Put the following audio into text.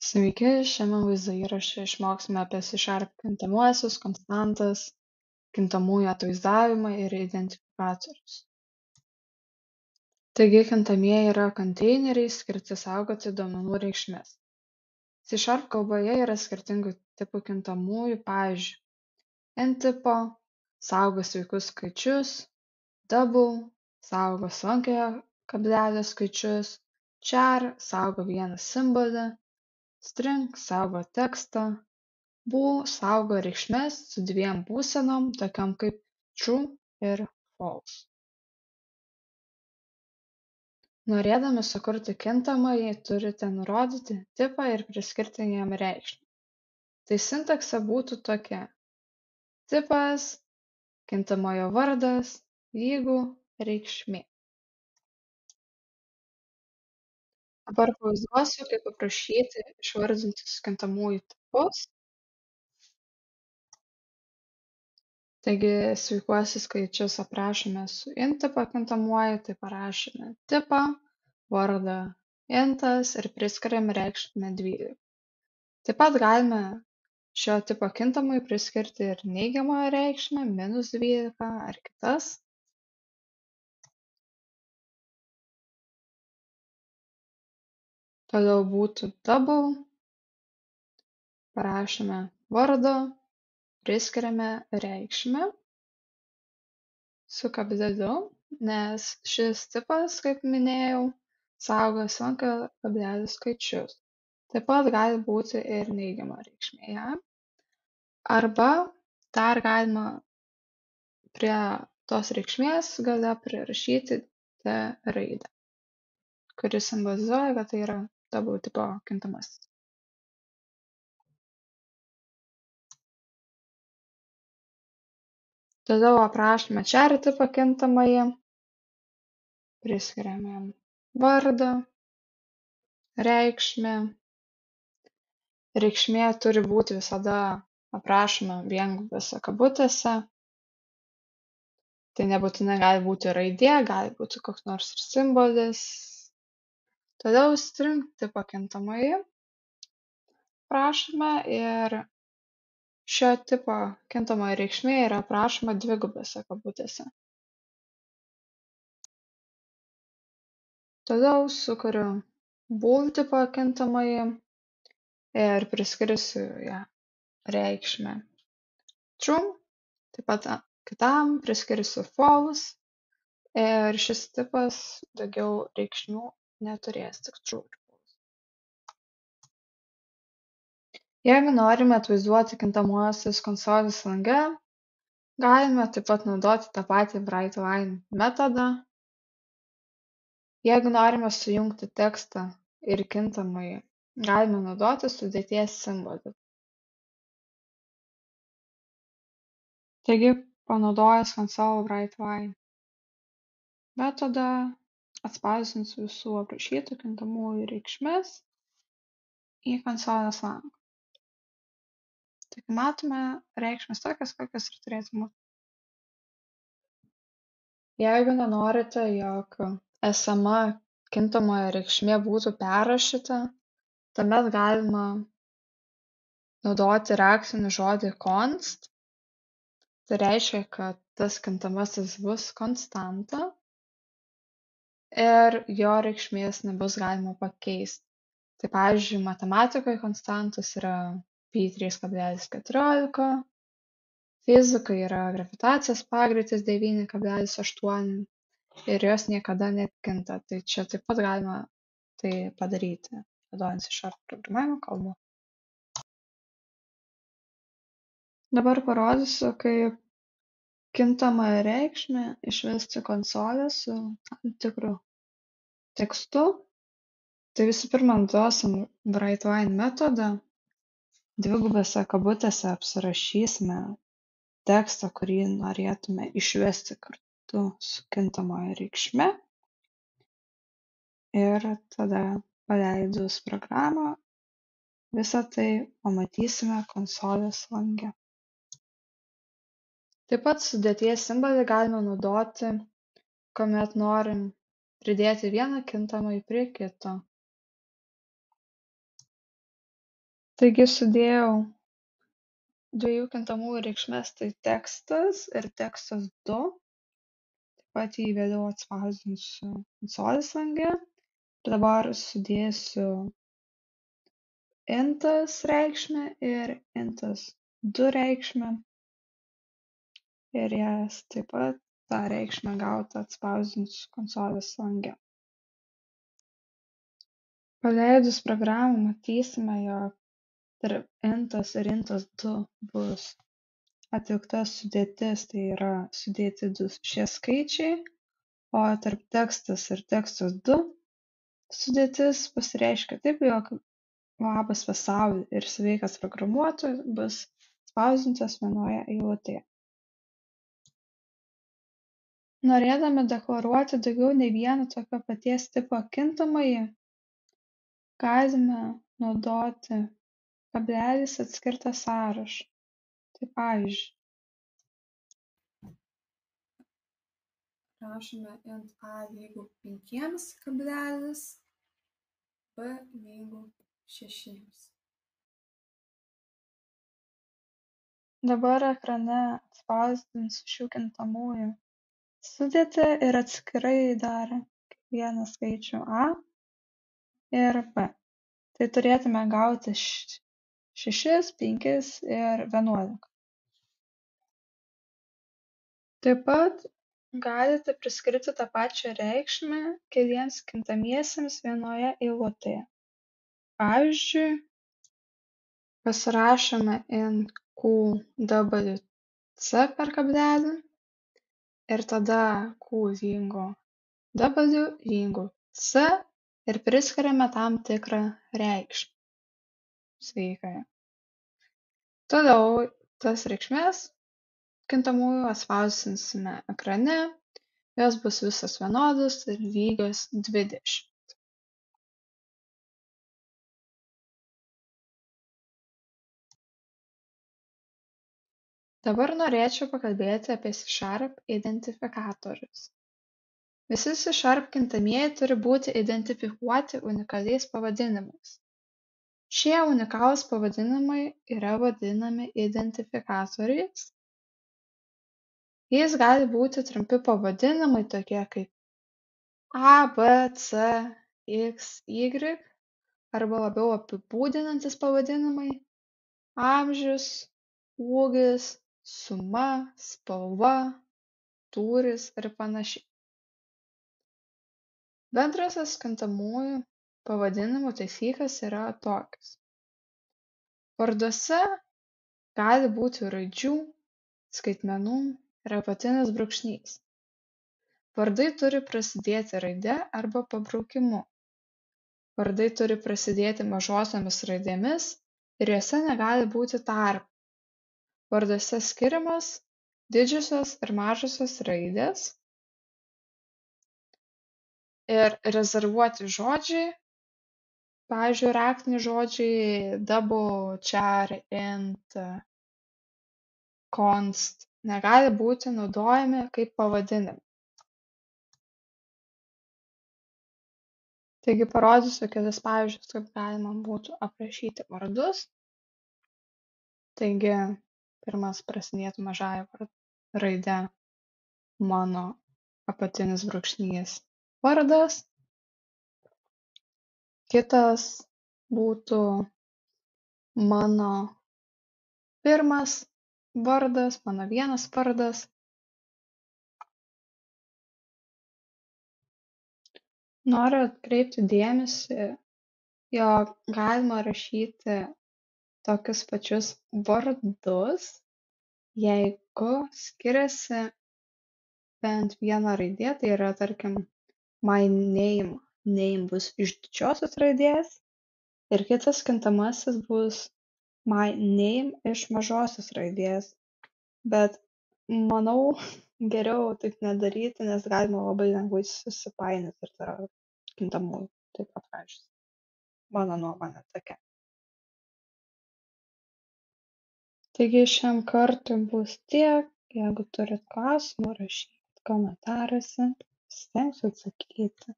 Sveiki, šiame vaizdo įraše išmoksime apie C# kintamuosius, konstantas, kintamųjų atvaizdavimą ir identifikatorius. Taigi kintamieji yra konteineriai skirti saugoti duomenų reikšmes. C# kalboje yra skirtingų tipų kintamųjų, pavyzdžiui, N tipo saugo sveikus skaičius, double saugo sunkiojo kablelio skaičius, char saugo vieną simbolį, string saugo tekstą, bool saugo reikšmes su dviem būsenom, tokiom kaip true ir false. Norėdami sukurti kintamąjį, turite nurodyti tipą ir priskirti jam reikšmę. Tai sintaksė būtų tokia: tipas, kintamojo vardas, lygu reikšmė. Dabar pavaizduosiu, kaip aprašyti išvardintus kintamųjų tipus. Taigi sveikuosius skaičius aprašome su int tipo kintamuoju, tai parašome tipą, vardą intas ir priskiriame reikšmę 12. Taip pat galime šio tipo kintamui priskirti ir neigiamąją reikšmę -12 ar kitas. Toliau būtų double, parašome vardą, priskiriame reikšmę su kableliu, nes šis tipas, kaip minėjau, saugo sunkiojo kablelio skaičius. Taip pat gali būti ir neigiama reikšmė jam. Arba dar galima prie tos reikšmės gale prirašyti t raidę, kuri simbolizuoja, kad tai yra double tipo kintamasis. Toliau aprašome char tipo kintamąjį, priskiriame jam vardą, reikšmę. Reikšmė turi būti visada aprašoma vienguliuose kabutėse. Tai nebūtinai gali būti raidė, gali būti koks nors ir simbolis. Toliau string tipo kintamąjį aprašome ir šio tipo kintamoji reikšmė yra aprašoma dvigubose kabutėse. Toliau sukuriu bool tipo kintamąjį ir priskirsiu ją reikšmę true, taip pat kitam priskirsiu false ir šis tipas daugiau reikšmių neturės, tik true. Jeigu norime atvaizduoti kintamuosius konsolės lange, galime taip pat naudoti tą patį WriteLine metodą. Jeigu norime sujungti tekstą ir kintamąjį, galime naudoti sudėties simbolį. Taigi, panaudojus console WriteLine metodą, atspausdinsiu visų aprašytų kintamųjų reikšmes į konsolės langą. Taigi matome reikšmes tokias, kokias ir turėtų būti. Jeigu nenorite, jog esama kintamojo reikšmė būtų perrašyta, tuomet galima naudoti raktinį žodį const. Tai reiškia, kad tas kintamasis bus konstanta ir jo reikšmės nebus galima pakeisti. Tai pavyzdžiui, matematikoje konstantos yra pi 3,14, fizikai yra gravitacijos pagreitis 9,8 ir jos niekada nekinta. Tai čia taip pat galima tai padaryti, naudojant C# programavimo kalbą. Dabar parodysiu, kaip kintamąją reikšmę išvesti konsolę su tam tikru tekstu. Tai visų pirma naudosim WriteLine metodą. Dvigubose kabutėse apsirašysime tekstą, kurį norėtume išvesti kartu su kintamojo reikšme. Ir tada paleidus programą visą tai pamatysime konsolės lange. Taip pat sudėties simbolį galime naudoti, kuomet norim pridėti vieną kintamąjį prie kito. Taigi sudėjau dviejų kintamųjų reikšmes, tai tekstas ir tekstas 2. Taip pat jį vėliau atspausdinsiu konsolės lange. Ir dabar sudėsiu intas reikšmę ir intas 2 reikšmę. Ir jas taip pat tą reikšmę gautą atspausdinsiu konsolės lange. Paleidus programą matysime, jog tarp intas ir intas 2 bus atlikta sudėtis, tai yra sudėti du šie skaičiai, o tarp tekstas ir tekstas 2 sudėtis pasireiškia taip, jog labas pasauli ir sveikas programuotojas bus spausdintas vienoje eilutėje. Norėdami deklaruoti daugiau nei vieną tokio paties tipo kintamąjį, galime naudoti kablelis atskirtą sąrašą. Tai pavyzdžiui, rašome int a lygu 5 kablelis b lygu 6. Dabar ekrane atspausdinsiu šių kintamųjų sudėtį ir atskirai dar kiekvieną skaičių a ir b. Tai turėtume gauti 6, 5 ir 11. Taip pat galite priskirti tą pačią reikšmę keliems kintamiesiems vienoje eilutėje. Pavyzdžiui, pasirašome int qwc per kablelį ir tada q lygu w lygu c ir priskiriame tam tikrą reikšmę. Sveikąją. Toliau tas reikšmes kintamųjų atspausdinsime ekrane, jos bus visos vienodos ir lygios 20. Dabar norėčiau pakalbėti apie C# identifikatorius. Visi C# kintamieji turi būti identifikuoti unikaliais pavadinimais. Šie unikalūs pavadinimai yra vadinami identifikatoriais. Jais gali būti trumpi pavadinimai tokie kaip A, B, C, X, Y arba labiau apibūdinantys pavadinimai amžius, ūgis, suma, spalva, tūris ir panašiai. Bendrosios kintamųjų pavadinimų taisyklės yra tokios. Varduose gali būti raidžių, skaitmenų ir apatinis brūkšnys. Vardai turi prasidėti raide arba pabraukimu. Vardai turi prasidėti mažosiomis raidėmis ir juose negali būti tarpų. Varduose skiriamos didžiosios ir mažosios raidės ir rezervuoti žodžiai, pavyzdžiui, raktiniai žodžiai double, char, int, const negali būti naudojami kaip pavadinimai. Taigi parodysiu kelis pavyzdžius, kaip galima būtų aprašyti vardus. Taigi pirmas prasidėtų mažąja raide mano apatinis brūkšnys vardas. Kitas būtų mano pirmas vardas, mano vienas vardas. Noriu atkreipti dėmesį, jog galima rašyti tokius pačius vardus, jeigu skiriasi bent viena raidė, tai yra, tarkim, my name, name bus iš didžiosios raidės ir kitas kintamasis bus my name iš mažosios raidės. Bet manau, geriau taip nedaryti, nes galima labai lengvai susipainioti ir tarp kintamųjų taip aprašius. Mano nuomonė tokia. Taigi šiam kartui bus tiek. Jeigu turit klausimų, rašykit komentaruose, stengsiu atsakyti.